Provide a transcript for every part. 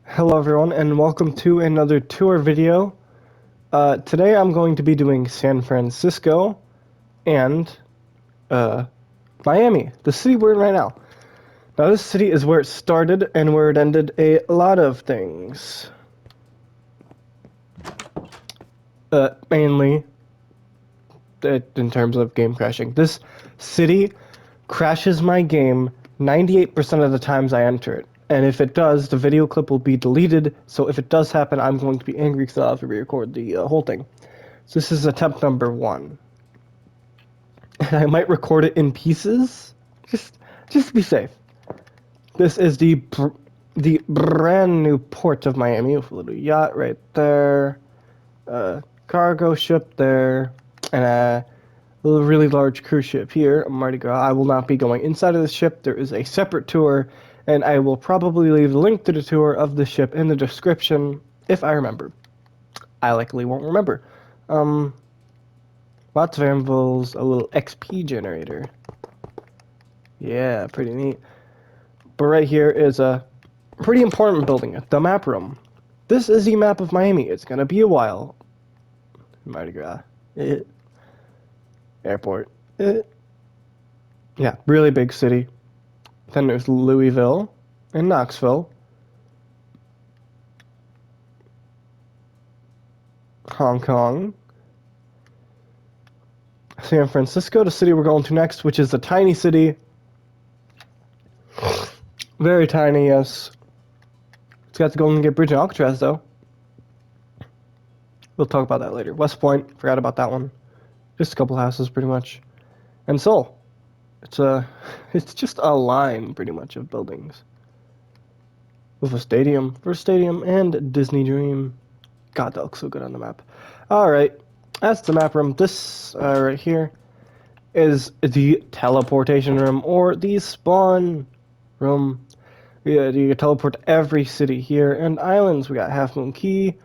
Hello everyone and welcome to another tour video. Today I'm going to be doing San Francisco and Miami, the city we're in right now. Now this city is where it started and where it ended a lot of things. Mainly in terms of game crashing. This city crashes my game 98% of the times I enter it. And if it does, the video clip will be deleted. So if it does happen, I'm going to be angry because I'll have to re-record the whole thing. So this is attempt number 1. And I might record it in pieces, just to be safe. This is the brand new port of Miami with a little yacht right there, a cargo ship there, and a really large cruise ship here, Mardi Gras. I will not be going inside of the ship. There is a separate tour, and I will probably leave the link to the tour of the ship in the description if I remember. I likely won't remember. Lots of anvils, a little XP generator. Yeah, pretty neat. But right here is a pretty important building, the map room. This is the map of Miami. It's gonna be a while. Mardi Gras. Airport. Yeah, really big city. Then there's Louisville and Knoxville. Hong Kong. San Francisco, the city we're going to next, which is a tiny city. Very tiny, yes. It's got the Golden Gate Bridge in Alcatraz, though. We'll talk about that later. West Point, forgot about that one. Just a couple houses, pretty much. And Seoul. It's just a line, pretty much, of buildings. With a stadium, First Stadium, and Disney Dream. God, that looks so good on the map. Alright, that's the map room. This, right here, is the teleportation room, or the spawn room. Yeah, you can teleport to every city here, and islands. We got Half Moon Cay,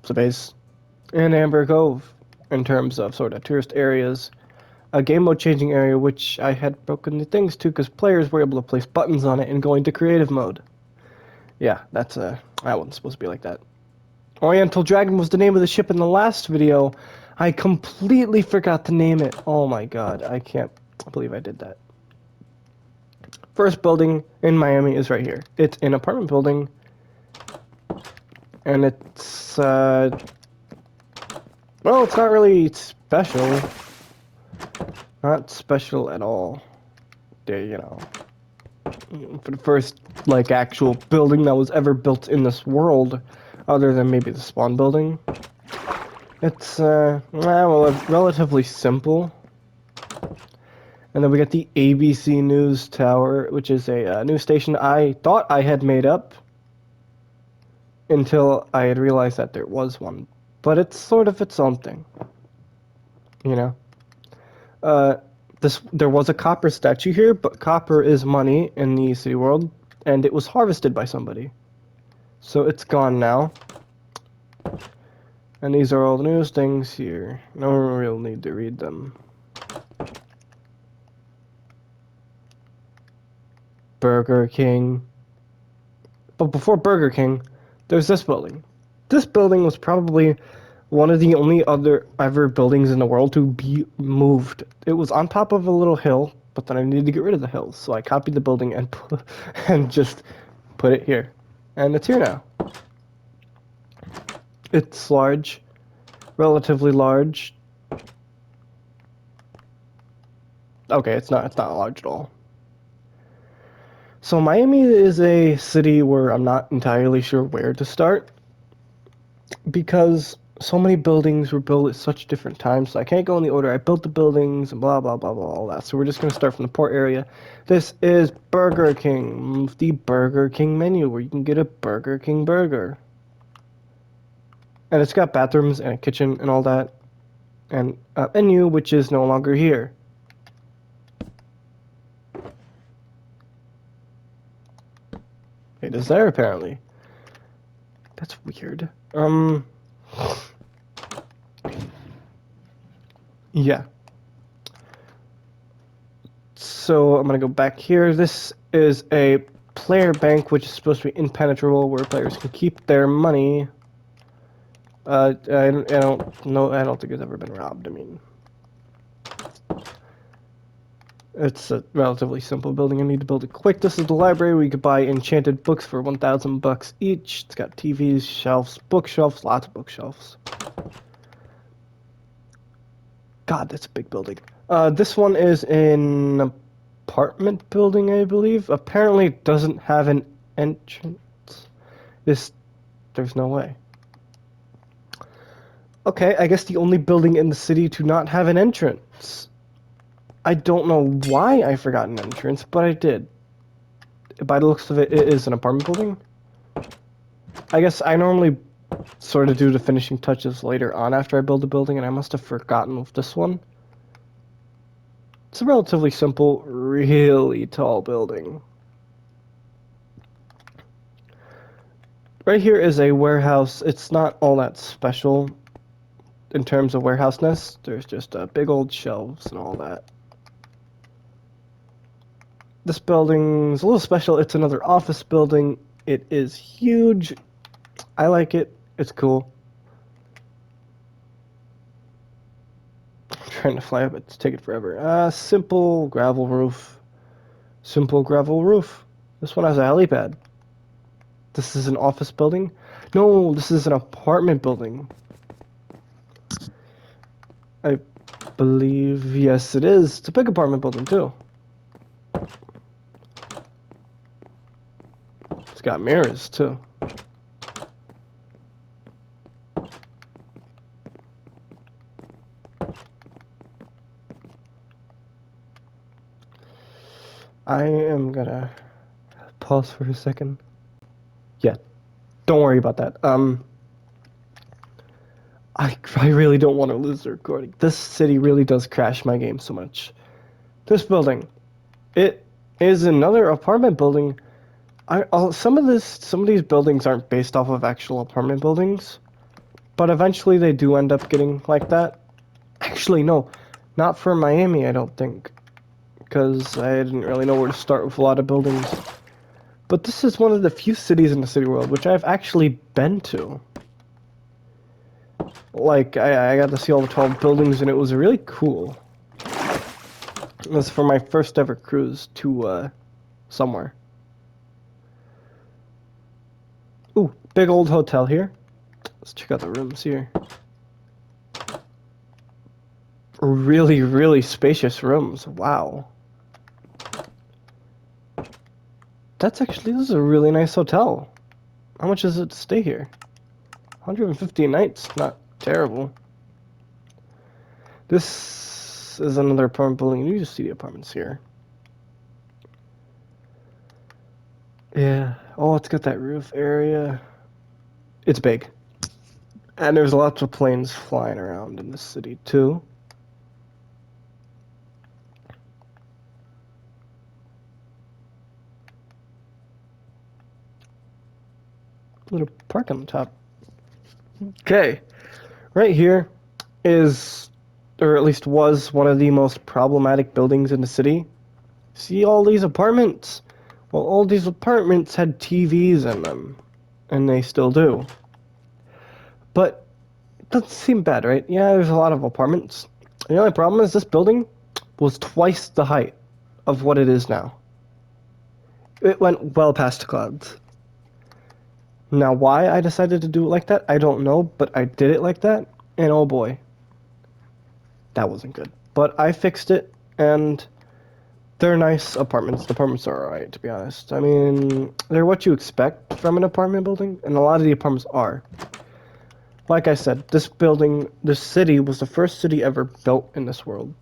it's a base, and Amber Cove, in terms of sort of tourist areas. A game mode changing area, which I had broken the things to, because players were able to place buttons on it and go into creative mode. Yeah, that wasn't supposed to be like that. Oriental Dragon was the name of the ship in the last video. I completely forgot to name it. Oh my god, I can't believe I did that. First building in Miami is right here. It's an apartment building, and it's, well, it's not really special. Not special at all. You know, for the first, like, actual building that was ever built in this world, other than maybe the spawn building. It's, well, relatively simple. And then we got the ABC News Tower, which is a news station I thought I had made up until I had realized that there was one. But it's sort of its own thing. You know? There was a copper statue here, but copper is money in the city world, and it was harvested by somebody. So it's gone now. And these are all the news things here. No one will need to read them. Burger King. But before Burger King, there's this building. This building was probably one of the only other ever buildings in the world to be moved. It was on top of a little hill, but then I needed to get rid of the hill, so I copied the building and just put it here. And it's here now. It's large, relatively large. Okay, it's not large at all. So Miami is a city where I'm not entirely sure where to start, because so many buildings were built at such different times, so I can't go in the order I built the buildings and blah blah blah blah all that. So we're just gonna start from the port area. This is Burger King, the Burger King menu, where you can get a Burger King burger. And it's got bathrooms and a kitchen and all that, and a menu which is no longer here. It is there apparently. That's weird. Yeah. So I'm gonna go back here. This is a player bank, which is supposed to be impenetrable, where players can keep their money. I don't know. I don't think it's ever been robbed. I mean, it's a relatively simple building. I need to build it quick. This is the library where you could buy enchanted books for $1,000 each. It's got TVs, shelves, bookshelves, lots of bookshelves. God, that's a big building. This one is an apartment building, I believe. Apparently, it doesn't have an entrance. There's no way. Okay, I guess the only building in the city to not have an entrance. I don't know why I forgot an entrance, but I did. By the looks of it, it is an apartment building. I guess I normally sort of do the finishing touches later on after I build the building, and I must have forgotten with this one. It's a relatively simple, really tall building. Right here is a warehouse. It's not all that special in terms of warehouseness. There's just big old shelves and all that. This building's a little special. It's another office building. It is huge. I like it. It's cool. I'm trying to fly up. It's taking forever. Simple gravel roof. Simple gravel roof. This one has a helipad. This is an office building? No, this is an apartment building. I believe, yes, it is. It's a big apartment building, too. It's got mirrors, too. I am gonna pause for a second. Yeah, don't worry about that. I really don't want to lose the recording. This city really does crash my game so much. This building, it is another apartment building. Some of these buildings aren't based off of actual apartment buildings, but eventually they do end up getting like that. Actually, no, not for Miami, I don't think, because I didn't really know where to start with a lot of buildings. But this is one of the few cities in the city world which I've actually been to. Like, I got to see all the tall buildings, and it was really cool. It was for my first ever cruise to, somewhere. Ooh, big old hotel here. Let's check out the rooms here. Really, really spacious rooms. Wow. This is a really nice hotel. How much is it to stay here? 150 a night, not terrible. This is another apartment building. You just see the apartments here. Yeah. Oh, it's got that roof area. It's big. And there's lots of planes flying around in the city, too. Little park on the top. Okay. Right here is, or at least was, one of the most problematic buildings in the city. See all these apartments? Well, all these apartments had TVs in them. And they still do. But it doesn't seem bad, right? Yeah, there's a lot of apartments. The only problem is this building was twice the height of what it is now. It went well past the clouds. Now, why I decided to do it like that, I don't know, but I did it like that, and oh boy, that wasn't good. But I fixed it, and they're nice apartments. The apartments are alright, to be honest. I mean, they're what you expect from an apartment building, and a lot of the apartments are. Like I said, this city was the first city ever built in this world.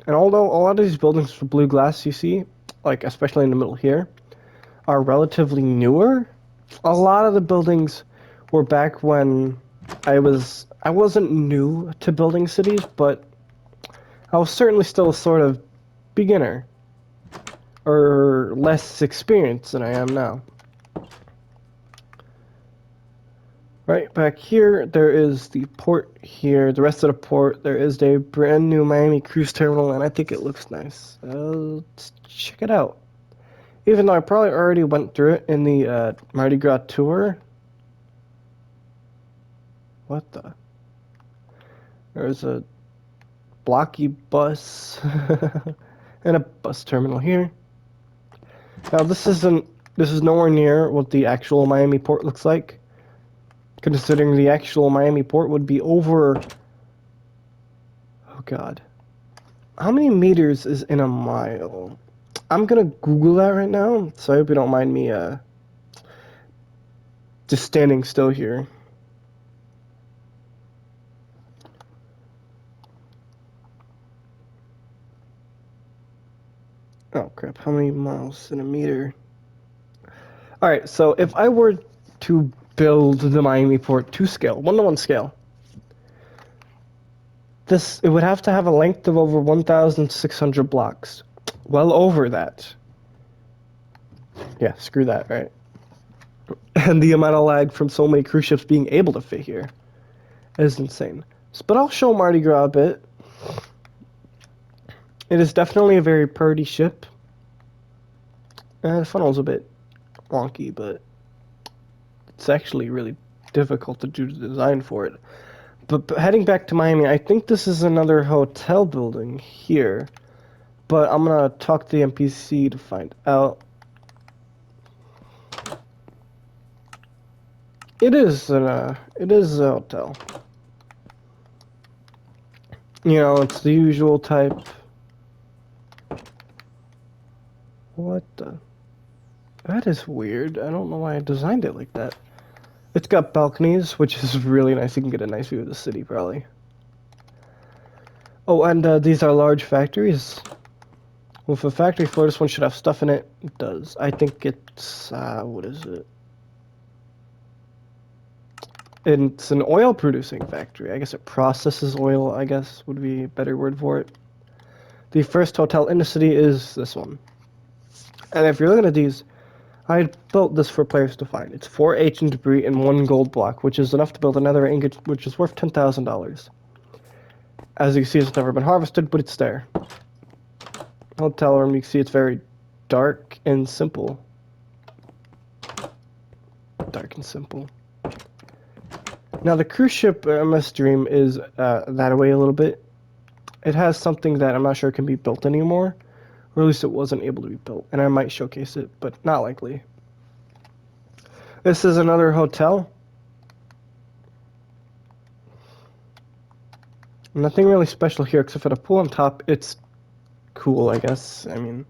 And although a lot of these buildings with blue glass you see, like especially in the middle here, are relatively newer, a lot of the buildings were back when I wasn't new to building cities, but I was certainly still a sort of beginner, or less experienced than I am now. Right back here, there is the port here. The rest of the port, there is a brand new Miami cruise terminal, and I think it looks nice. Let's check it out. Even though I probably already went through it in the Mardi Gras tour. What the? There's a blocky bus and a bus terminal here. Now this is nowhere near what the actual Miami port looks like. Considering the actual Miami port would be over... Oh god. How many meters is in a mile? I'm gonna Google that right now, so I hope you don't mind me just standing still here. Oh crap, how many miles in a meter? Alright, so if I were to build the Miami port to scale, 1-to-1 scale, it would have to have a length of over 1,600 blocks. Well over that. Yeah, screw that, right? And the amount of lag from so many cruise ships being able to fit here is insane. But I'll show Mardi Gras a bit. It is definitely a very pretty ship. The funnel's a bit wonky, but it's actually really difficult to do the design for it. But heading back to Miami, I think this is another hotel building here. But I'm gonna talk to the NPC to find out. It is a hotel. You know, it's the usual type. What the? That is weird. I don't know why I designed it like that. It's got balconies, which is really nice. You can get a nice view of the city, probably. Oh, and these are large factories. With a factory floor, this one should have stuff in it. It does. I think it's, what is it? It's an oil producing factory. I guess it processes oil, I guess would be a better word for it. The first hotel in the city is this one. And if you're looking at these, I built this for players to find. It's 4 ancient debris and 1 gold block, which is enough to build another ingot, which is worth $10,000. As you can see, it's never been harvested, but it's there. Hotel room, you can see it's very dark and simple. Dark and simple. Now, the cruise ship MS Dream is that way a little bit. It has something that I'm not sure can be built anymore. Or at least it wasn't able to be built. And I might showcase it, but not likely. This is another hotel. Nothing really special here except for the pool on top. It's cool, I guess. I mean,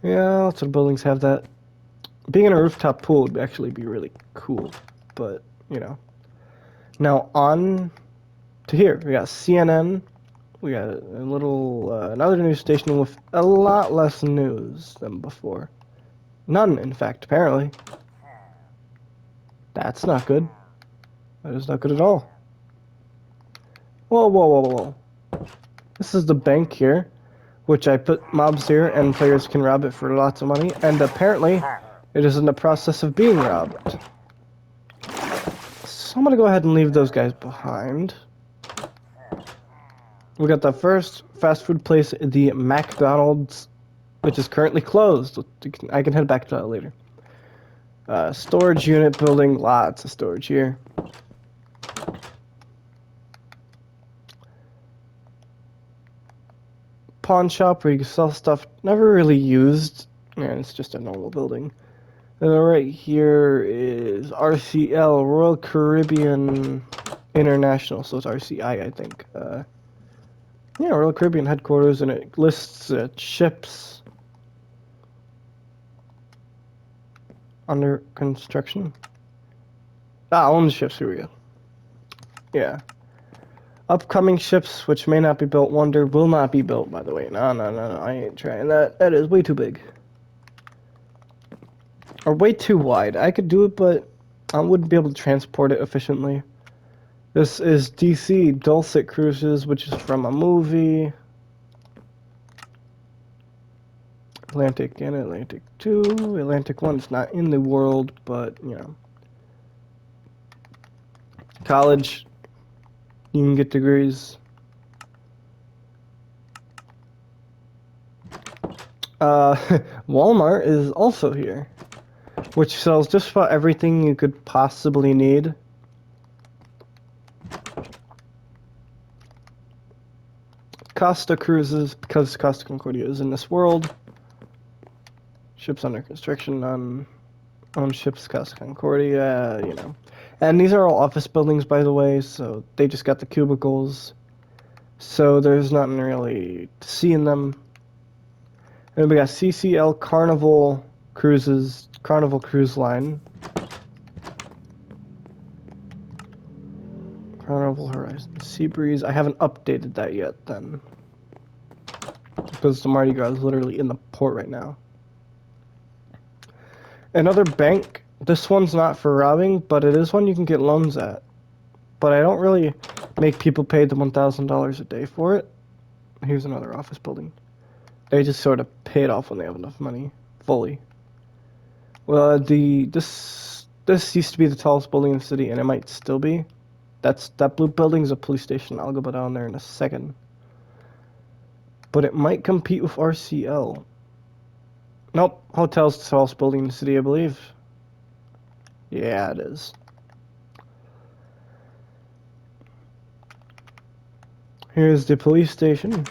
yeah, lots of buildings have that. Being in a rooftop pool would actually be really cool, but, you know. Now, on to here. We got CNN. We got a little, another news station with a lot less news than before. None, in fact, apparently. That's not good. That is not good at all. Whoa, whoa, whoa, whoa. This is the bank here, which I put mobs here, and players can rob it for lots of money, and apparently, it is in the process of being robbed. So I'm gonna go ahead and leave those guys behind. We got the first fast food place, the McDonald's, which is currently closed. I can head back to that later. Storage unit building, lots of storage here. Pawn shop where you can sell stuff never really used. And it's just a normal building. And then right here is RCL, Royal Caribbean International. So it's RCI, I think. Yeah, Royal Caribbean headquarters, and it lists ships under construction. Owned ships, here we go. Yeah. Upcoming ships, which may not be built, Wonder will not be built, by the way. No, I ain't trying that. That is way too big. Or way too wide. I could do it, but I wouldn't be able to transport it efficiently. This is DC Dulcet Cruises, which is from a movie. Atlantic and Atlantic 2. Atlantic 1 is not in the world, but, you know. College. You can get degrees. Walmart is also here, which sells just about everything you could possibly need. Costa Cruises, because Costa Concordia is in this world. Ships under construction on ships, Costa Concordia, you know. And these are all office buildings, by the way, so they just got the cubicles. So there's nothing really to see in them. And we got CCL Carnival Cruises, Carnival Cruise Line. Carnival Horizon Seabreeze. I haven't updated that yet then. Because the Mardi Gras is literally in the port right now. Another bank. This one's not for robbing, but it is one you can get loans at. But I don't really make people pay the $1,000 a day for it. Here's another office building. They just sort of pay it off when they have enough money, fully. Well, this used to be the tallest building in the city, and it might still be. That blue building is a police station. I'll go down there in a second. But it might compete with RCL. Nope, hotel's the tallest building in the city, I believe. Yeah, it is. Here's the police station.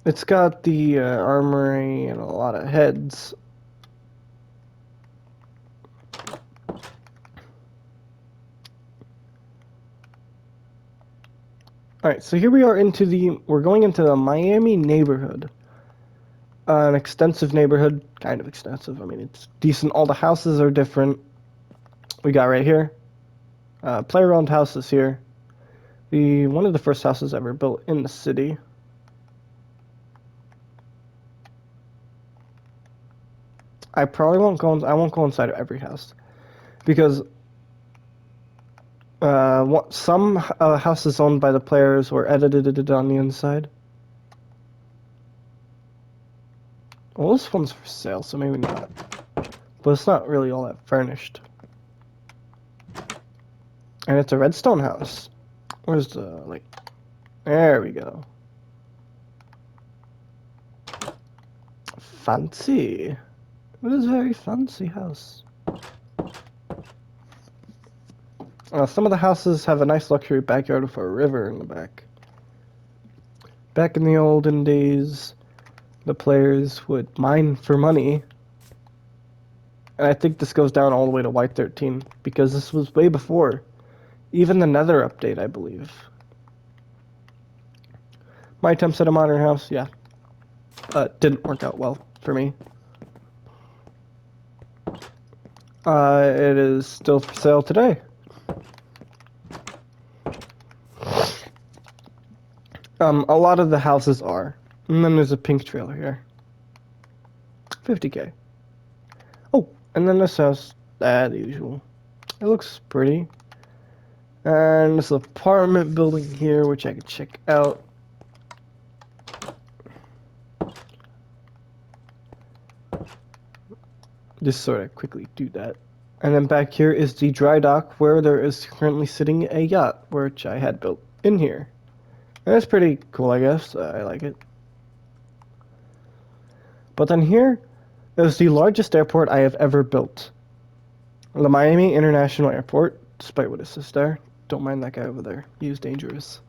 It's got the armory and a lot of heads. Alright, so here we are we're going into the Miami neighborhood. An extensive neighborhood, kind of extensive. I mean, it's decent. All the houses are different. We got right here, player-owned houses here. One of the first houses ever built in the city. I probably won't go. I won't go inside of every house, because some houses owned by the players were edited on the inside. Well, this one's for sale, so maybe not. But it's not really all that furnished. And it's a redstone house. Where's the, like... There we go. Fancy. It is a very fancy house. Some of the houses have a nice luxury backyard with a river in the back. Back in the olden days, the players would mine for money. And I think this goes down all the way to Y13, because this was way before even the Nether update, I believe. My attempts at a modern house, yeah. Didn't work out well for me. It is still for sale today. A lot of the houses are. And then there's a pink trailer here. 50K. Oh, and then this house, the usual. It looks pretty. And this apartment building here, which I could check out. Just sort of quickly do that. And then back here is the dry dock, where there is currently sitting a yacht, which I had built in here. And that's pretty cool, I guess. I like it. But then here is the largest airport I have ever built. The Miami International Airport, despite what it says there. Don't mind that guy over there. He is dangerous.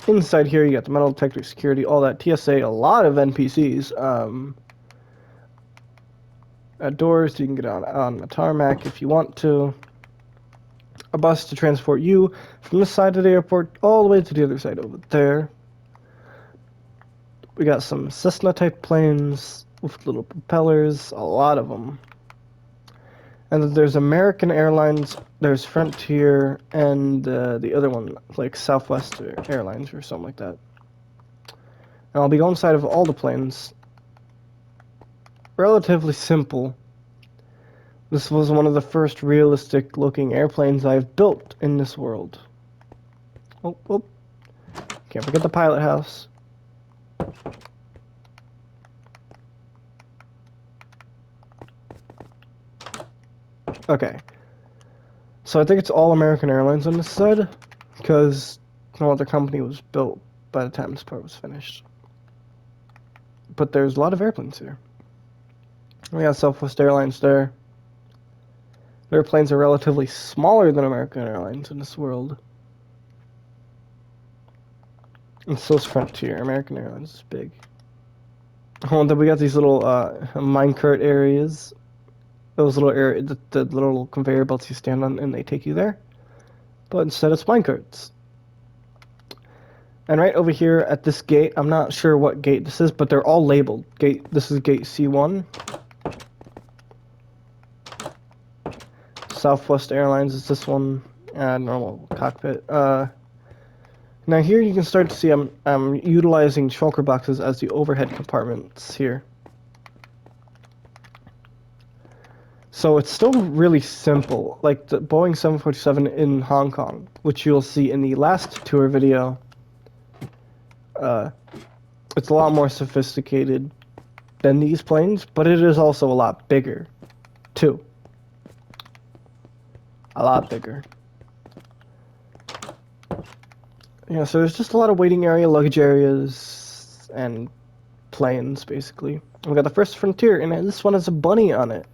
Inside here, you got the metal detector, security, all that, TSA, a lot of NPCs. Doors, you can get on the tarmac if you want to. A bus to transport you from this side of the airport all the way to the other side over there. We got some Cessna-type planes with little propellers, a lot of them. And then there's American Airlines, there's Frontier, and the other one, like Southwest Airlines or something like that. And I'll be going inside of all the planes. Relatively simple. This was one of the first realistic looking airplanes I've built in this world. Oh, oh. Can't forget the pilot house. Okay. So I think it's all American Airlines on this side, because no other company was built by the time this part was finished. But there's a lot of airplanes here. We got Southwest Airlines there. Their airplanes are relatively smaller than American Airlines in this world. And so is Frontier. American Airlines is big. Oh, and then we got these little minecart areas. Those little the little conveyor belts you stand on and they take you there. But instead it's minecarts. And right over here at this gate, I'm not sure what gate this is, but they're all labeled. This is gate C1. Southwest Airlines is this one. Normal cockpit. Now here you can start to see I'm utilizing shulker boxes as the overhead compartments here. So it's still really simple, like the Boeing 747 in Hong Kong, which you'll see in the last tour video. It's a lot more sophisticated than these planes, but it is also a lot bigger, too. A lot bigger. Yeah, so there's just a lot of waiting area, luggage areas, and planes, basically. We got the first Frontier, and this one has a bunny on it.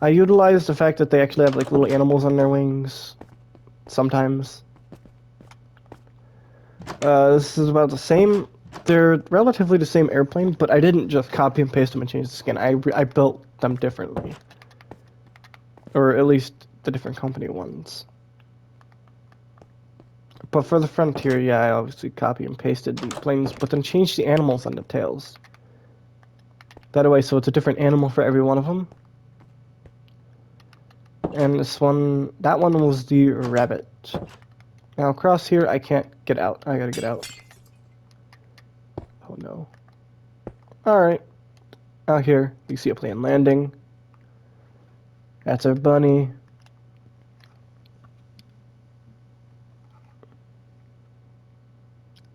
I utilized the fact that they actually have like little animals on their wings, sometimes. This is about the same. They're relatively the same airplane, but I didn't just copy and paste them and change the skin. I built them differently, or at least the different company ones. But for the Frontier, yeah, I obviously copy and pasted the planes, but then changed the animals on the tails. That way, so it's a different animal for every one of them. And this one, that one was the rabbit. Now across here, I can't get out. I gotta get out. Oh no. Alright. Out here, you see a plane landing. That's our bunny.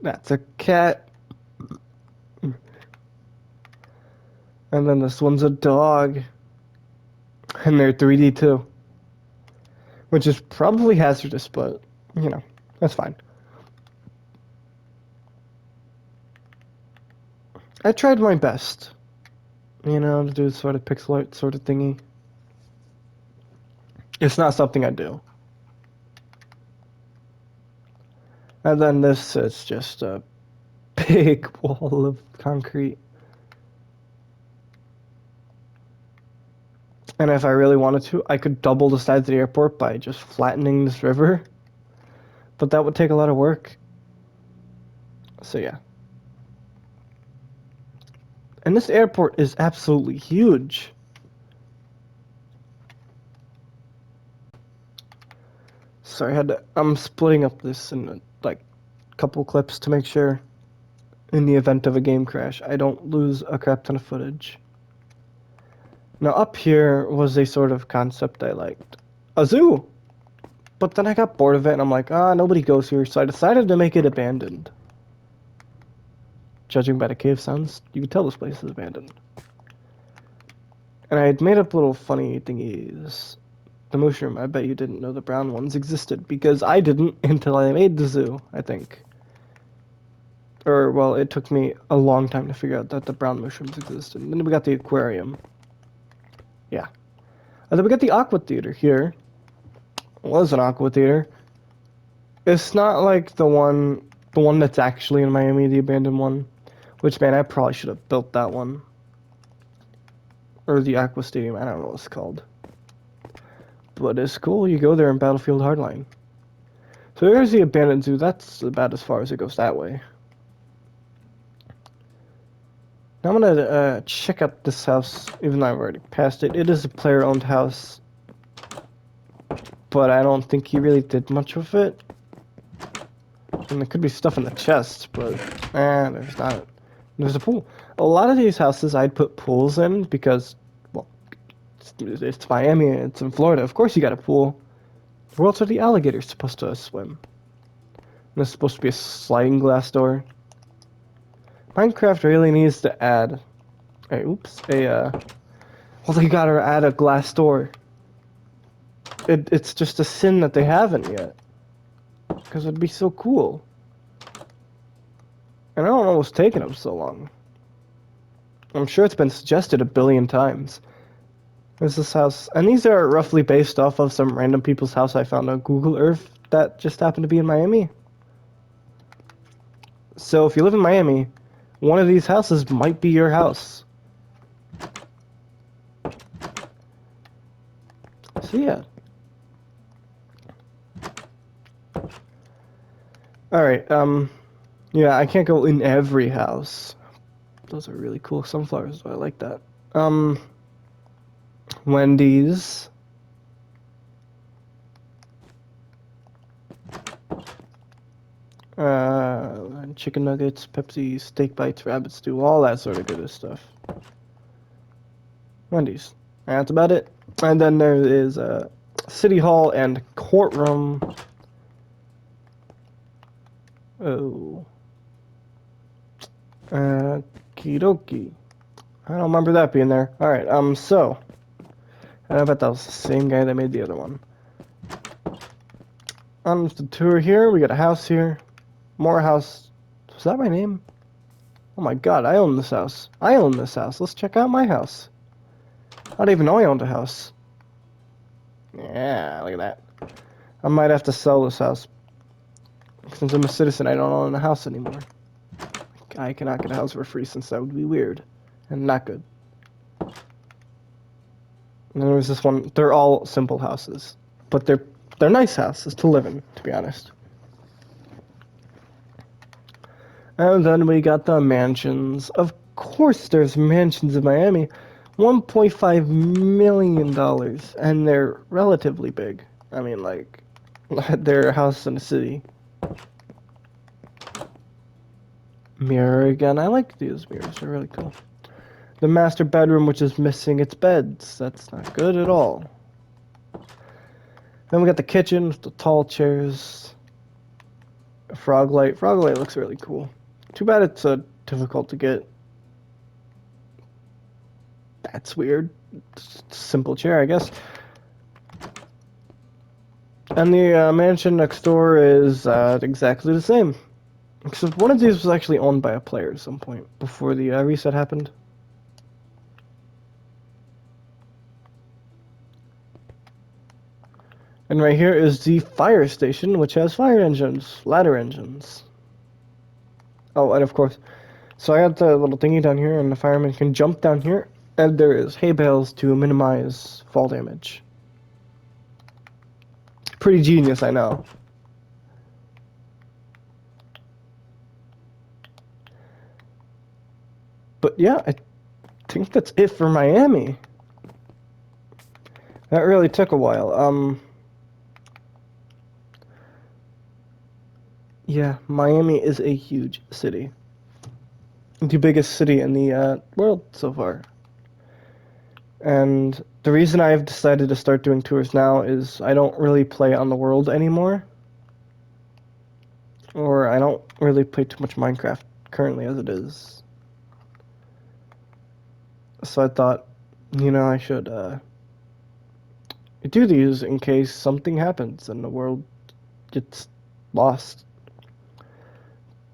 That's a cat. And then this one's a dog. And they're 3D too. Which is probably hazardous, but, you know, that's fine. I tried my best, you know, to do sort of pixel art sort of thingy. It's not something I do. And then this is just a big wall of concrete. And if I really wanted to, I could double the size of the airport by just flattening this river. But that would take a lot of work. So yeah. And this airport is absolutely huge. Sorry, I'm splitting up this in like a couple clips to make sure in the event of a game crash, I don't lose a crap ton of footage. Now up here was a sort of concept I liked. A zoo! But then I got bored of it and I'm like, nobody goes here, so I decided to make it abandoned. Judging by the cave sounds, you can tell this place is abandoned. And I had made up little funny thingies. The mushroom, I bet you didn't know the brown ones existed, because I didn't until I made the zoo, I think. Or, well, it took me a long time to figure out that the brown mushrooms existed. And then we got the aquarium. Yeah. And then we got the aqua theater here. It was an aqua theater. It's not like the one that's actually in Miami, the abandoned one. Which, man, I probably should have built that one. Or the aqua stadium, I don't know what it's called. But it's cool, you go there in Battlefield Hardline. So there's the abandoned zoo, that's about as far as it goes that way. Now I'm gonna check out this house, even though I've already passed it. It is a player-owned house, but I don't think he really did much with it. And there could be stuff in the chest, but there's not. There's a pool. A lot of these houses I'd put pools in because, well, it's Miami, it's in Florida. Of course you got a pool. Where else are the alligators supposed to swim? And there's supposed to be a sliding glass door. Minecraft really needs to add, well, they gotta add a glass door. It's just a sin that they haven't yet. Because it'd be so cool. And I don't know what's taking them so long. I'm sure it's been suggested a billion times. There's this house, and these are roughly based off of some random people's house I found on Google Earth that just happened to be in Miami. So if you live in Miami, one of these houses might be your house. So yeah. Alright, yeah, I can't go in every house. Those are really cool sunflowers, I like that. Wendy's. Chicken nuggets, Pepsi, steak bites, rabbit stew, all that sort of good stuff. Wendy's. That's about it. And then there is City Hall and courtroom. Oh. Kidoki. I don't remember that being there. Alright, so. I bet that was the same guy that made the other one. On the tour here, we got a house here. More house. Was that my name? Oh my god, I own this house. I own this house. Let's check out my house. I didn't even know I owned a house. Yeah, look at that. I might have to sell this house. Since I'm a citizen, I don't own a house anymore. I cannot get a house for free since that would be weird. And not good. And then there's this one. They're all simple houses. But they're nice houses to live in, to be honest. And then we got the mansions. Of course there's mansions in Miami. $1.5 million. And they're relatively big. I mean, like, they're a house in a city. Mirror again. I like these mirrors. They're really cool. The master bedroom, which is missing its beds. That's not good at all. Then we got the kitchen with the tall chairs. A frog light. Frog light looks really cool. Too bad it's difficult to get. That's weird. Simple chair, I guess. And the mansion next door is exactly the same. Except one of these was actually owned by a player at some point before the reset happened. And right here is the fire station, which has fire engines, ladder engines. Oh, and of course, so I got the little thingy down here, and the fireman can jump down here, and there is hay bales to minimize fall damage. Pretty genius, I know. But yeah, I think that's it for Miami. That really took a while. Yeah, Miami is a huge city. The biggest city in the world so far. And the reason I've decided to start doing tours now is I don't really play on the world anymore. Or I don't really play too much Minecraft currently as it is. So I thought, I should do these in case something happens and the world gets lost.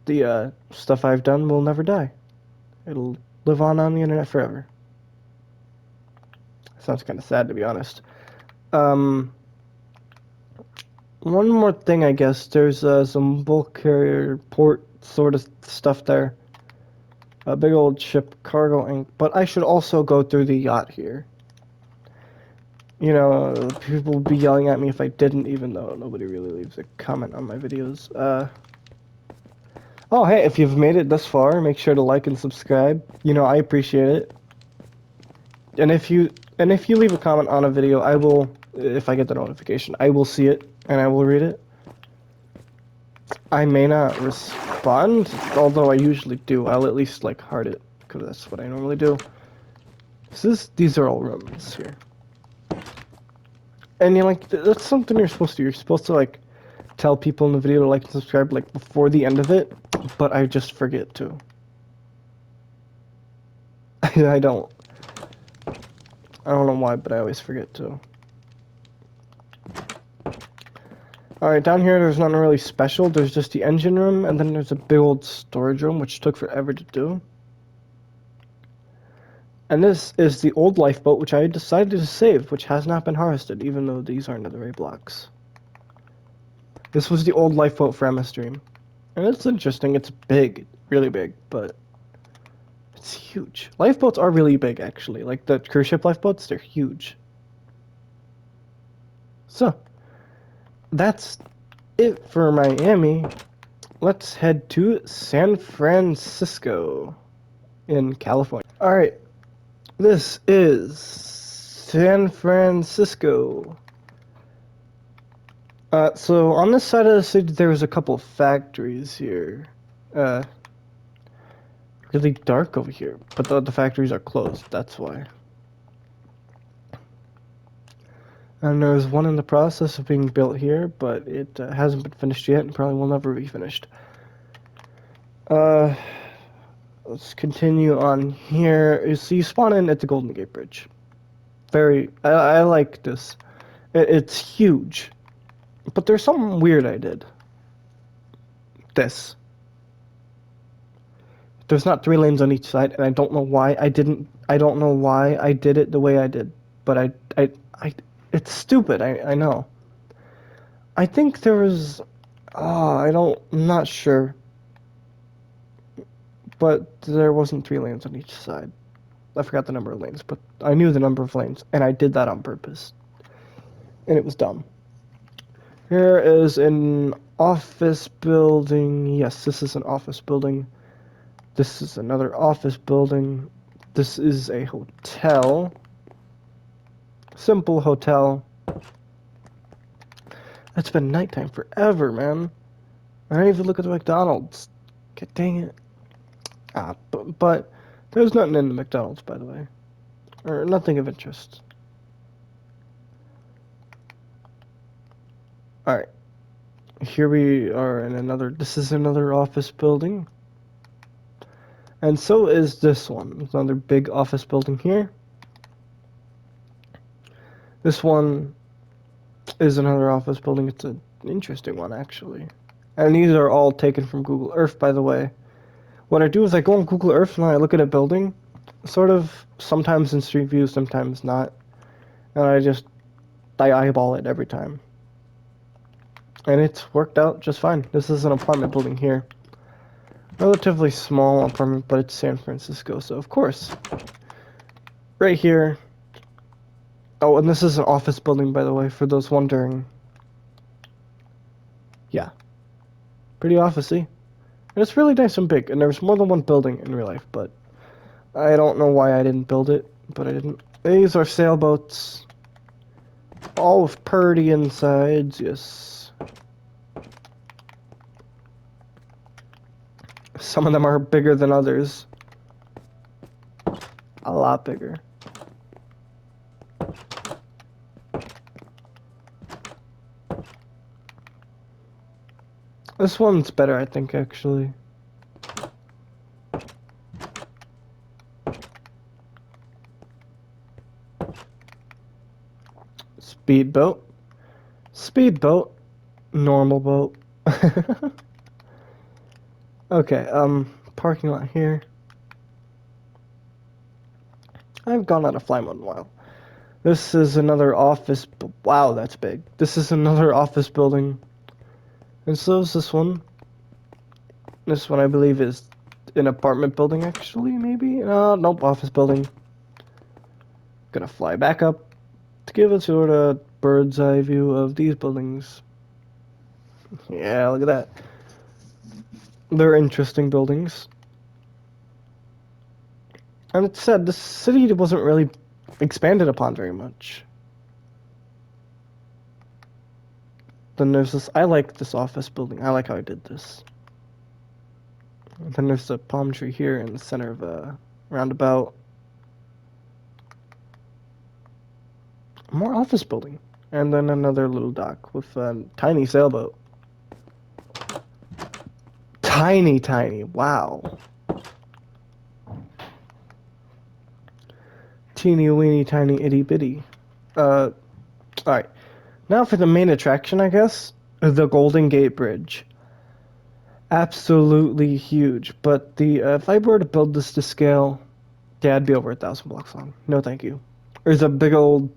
The stuff I've done will never die. It'll live on the internet forever. Sounds kind of sad, to be honest. One more thing, I guess. There's some bulk carrier port sort of stuff there. A big old ship, cargo ink. But I should also go through the yacht here. People would be yelling at me if I didn't, even though nobody really leaves a comment on my videos. Oh, hey, if you've made it this far, make sure to like and subscribe. I appreciate it. And if you leave a comment on a video, I will, if I get the notification, I will see it and I will read it. I may not respond, although I usually do. I'll at least heart it because that's what I normally do. These are all rooms here. And that's something you're supposed to do. You're supposed to tell people in the video to like and subscribe before the end of it, but I just forget to. I don't know why, but I always forget to. Alright, down here there's nothing really special. There's just the engine room, and then there's a big old storage room, which took forever to do. And this is the old lifeboat, which I decided to save, which has not been harvested, even though these are netherite blocks. This was the old lifeboat for MS Dream. And it's interesting. It's big, really big, but it's huge. Lifeboats are really big, actually. Like the cruise ship lifeboats, they're huge. So, that's it for Miami. Let's head to San Francisco in California. Alright, this is San Francisco. So on this side of the city, there was a couple of factories here. Really dark over here, but the factories are closed, that's why. And there's one in the process of being built here, but it hasn't been finished yet and probably will never be finished. Let's continue on here. So you spawn in at the Golden Gate Bridge. I like this. It's huge. But there's something weird I did. This. There's not 3 lanes on each side, and I don't know why I didn't. I don't know why I did it the way I did. But it's stupid. I know. I think there was. I'm not sure. But there wasn't 3 lanes on each side. I forgot the number of lanes, but I knew the number of lanes, and I did that on purpose. And it was dumb. Here is an office building. Yes, this is an office building. This is another office building. This is a hotel. Simple hotel. It's been nighttime forever, man. I didn't even look at the McDonald's. God dang it. But there's nothing in the McDonald's, by the way. Or nothing of interest. Alright. Here we are in this is another office building. And so is this one. It's another big office building here. This one is another office building. It's an interesting one, actually. And these are all taken from Google Earth, by the way. What I do is I go on Google Earth and I look at a building, sort of sometimes in Street View, sometimes not. And I eyeball it every time. And it's worked out just fine. This is an apartment building here. Relatively small apartment, but it's San Francisco, so of course. Right here. Oh, and this is an office building, by the way, for those wondering. Yeah. Pretty officey. And it's really nice and big, and there's more than one building in real life, but I don't know why I didn't build it, but I didn't. These are sailboats. All with purdy insides, yes. Some of them are bigger than others. A lot bigger. This one's better, I think, actually. Speedboat. Speedboat. Normal boat. Okay, parking lot here. I've gone out of fly mode in a while. This is another office. Wow, that's big. This is another office building. And so is this one. This one, I believe, is an apartment building, actually, maybe? Nope, office building. Gonna fly back up to give a sort of bird's eye view of these buildings. Yeah, look at that. They're interesting buildings. And it's said the city wasn't really expanded upon very much. Then there's this. I like this office building. I like how I did this. And then there's a palm tree here in the center of a roundabout. More office building. And then another little dock with a tiny sailboat. Tiny, tiny. Wow. Teeny weeny tiny itty bitty. Alright. Now for the main attraction, I guess. The Golden Gate Bridge. Absolutely huge. But the if I were to build this to scale, yeah, I'd be over 1,000 blocks long. No, thank you. There's a big old,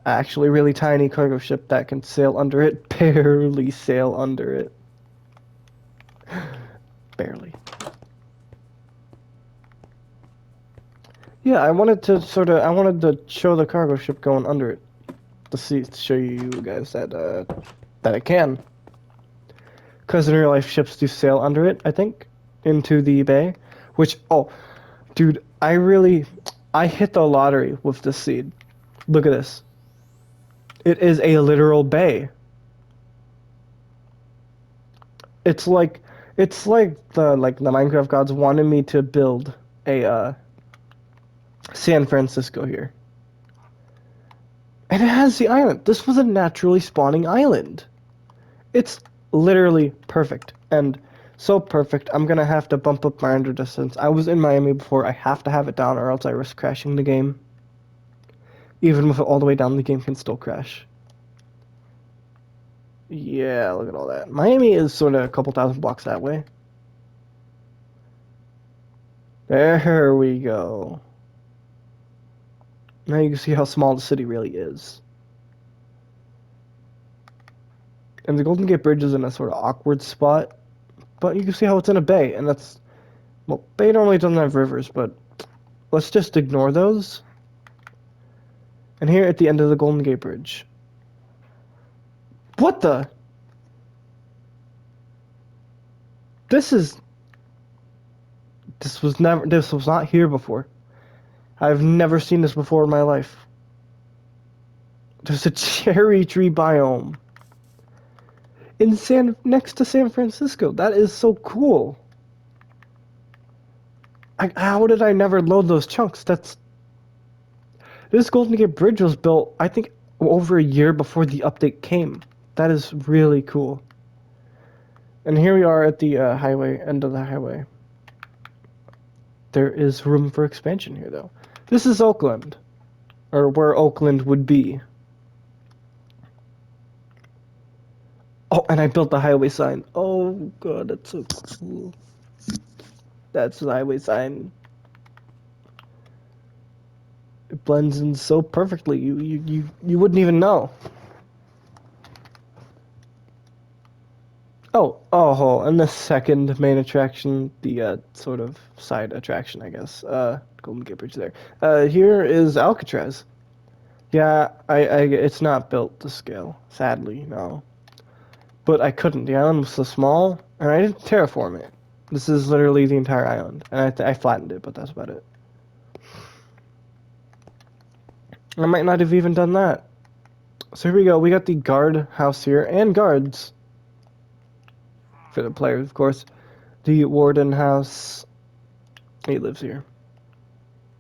actually really tiny cargo ship that can sail under it. Barely sail under it. Barely. Yeah, I wanted to show the cargo ship going under it to show you guys that it can. Because in real life, ships do sail under it, I think, into the bay. Which, oh, dude, I hit the lottery with this seed. Look at this. It is a literal bay. It's like, the Minecraft gods wanted me to build a San Francisco here. And it has the island. This was a naturally spawning island. It's literally perfect. And so perfect, I'm going to have to bump up my render distance. I was in Miami before. I have to have it down or else I risk crashing the game. Even with it all the way down, the game can still crash. Yeah, look at all that. Miami is sort of a couple thousand blocks that way. There we go. Now you can see how small the city really is. And the Golden Gate Bridge is in a sort of awkward spot, but you can see how it's in a bay, and that's, well, bay normally doesn't have rivers, but let's just ignore those. And here at the end of the Golden Gate Bridge. What the? This was not here before. I've never seen this before in my life. There's a cherry tree biome next to San Francisco. That is so cool. How did I never load those chunks? This Golden Gate Bridge was built, I think, over a year before the update came. That is really cool. And here we are at the end of the highway. There is room for expansion here, though. This is Oakland, or where Oakland would be. Oh, and I built the highway sign. Oh, God, that's so cool. That's the highway sign. It blends in so perfectly. You wouldn't even know. Oh, and the second main attraction, the sort of side attraction, I guess. Golden Gate Bridge there. Here is Alcatraz. Yeah, it's not built to scale, sadly, no. But I couldn't. The island was so small, and I didn't terraform it. This is literally the entire island, and I flattened it, but that's about it. I might not have even done that. So here we go. We got the guard house here, and guards. For the players, of course. The warden house. He lives here.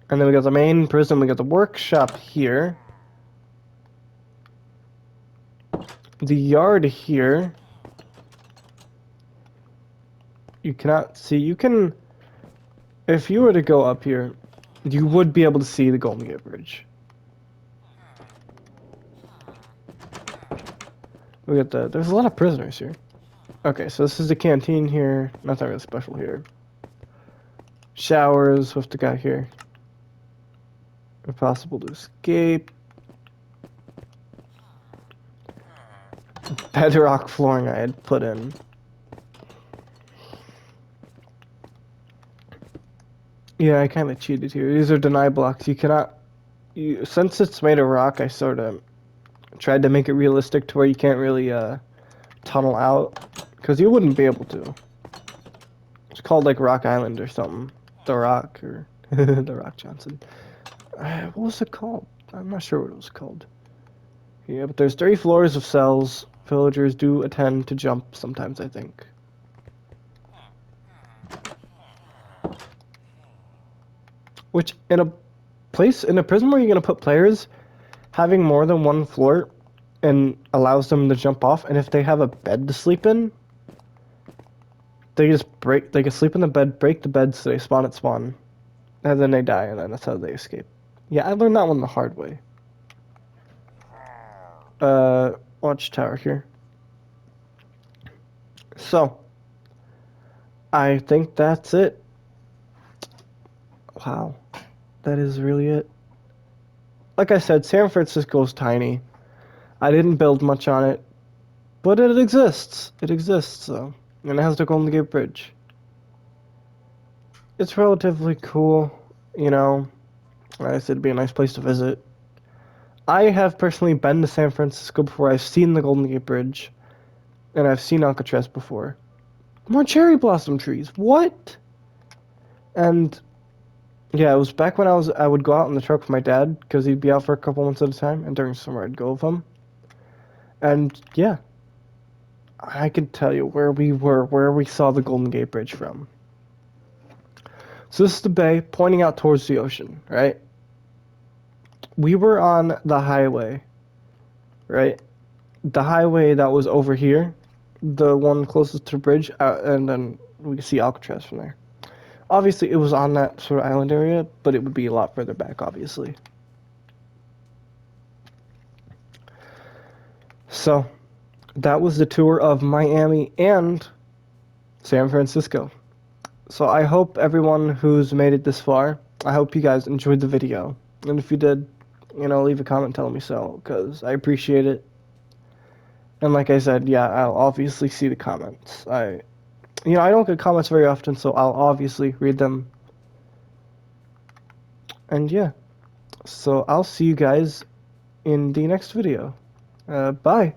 And then we got the main prison. We got the workshop here. The yard here. You cannot see. You can... If you were to go up here, you would be able to see the Golden Gate Bridge. We got there's a lot of prisoners here. Okay, so this is the canteen here. Nothing really special here. Showers with the guy here. Impossible to escape. Bedrock flooring I had put in. Yeah, I kind of cheated here. These are deny blocks. You cannot... since it's made of rock, I sort of tried to make it realistic to where you can't really tunnel out. Because you wouldn't be able to. It's called like Rock Island or something. The Rock or The Rock Johnson. What was it called? I'm not sure what it was called. Yeah, but there's 3 floors of cells. Villagers do attend to jump sometimes, I think. Which, in a prison where you're going to put players, having more than one floor and allows them to jump off, and if they have a bed to sleep in, they can sleep in the bed, break the bed so they spawn at spawn, and then they die, and then that's how they escape. Yeah, I learned that one the hard way. Watchtower here. So, I think that's it. Wow, that is really it. Like I said, San Francisco's tiny. I didn't build much on it, but it exists. It exists, so. And it has the Golden Gate Bridge. It's relatively cool, you know. Like I said, it'd be a nice place to visit. I have personally been to San Francisco before. I've seen the Golden Gate Bridge, and I've seen Alcatraz before. More cherry blossom trees. What? And yeah, it was back when I would go out in the truck with my dad because he'd be out for a couple months at a time, and during summer I'd go with him. And yeah, I can tell you where we were, where we saw the Golden Gate Bridge from. So this is the bay pointing out towards the ocean, right? We were on the highway, right? The highway that was over here, the one closest to the bridge, and then we could see Alcatraz from there. Obviously, it was on that sort of island area, but it would be a lot further back, obviously. So, that was the tour of Miami and San Francisco. So I hope everyone who's made it this far, I hope you guys enjoyed the video. And if you did, leave a comment telling me so, because I appreciate it. And like I said, yeah, I'll obviously see the comments. I don't get comments very often, so I'll obviously read them. And yeah, so I'll see you guys in the next video. Bye.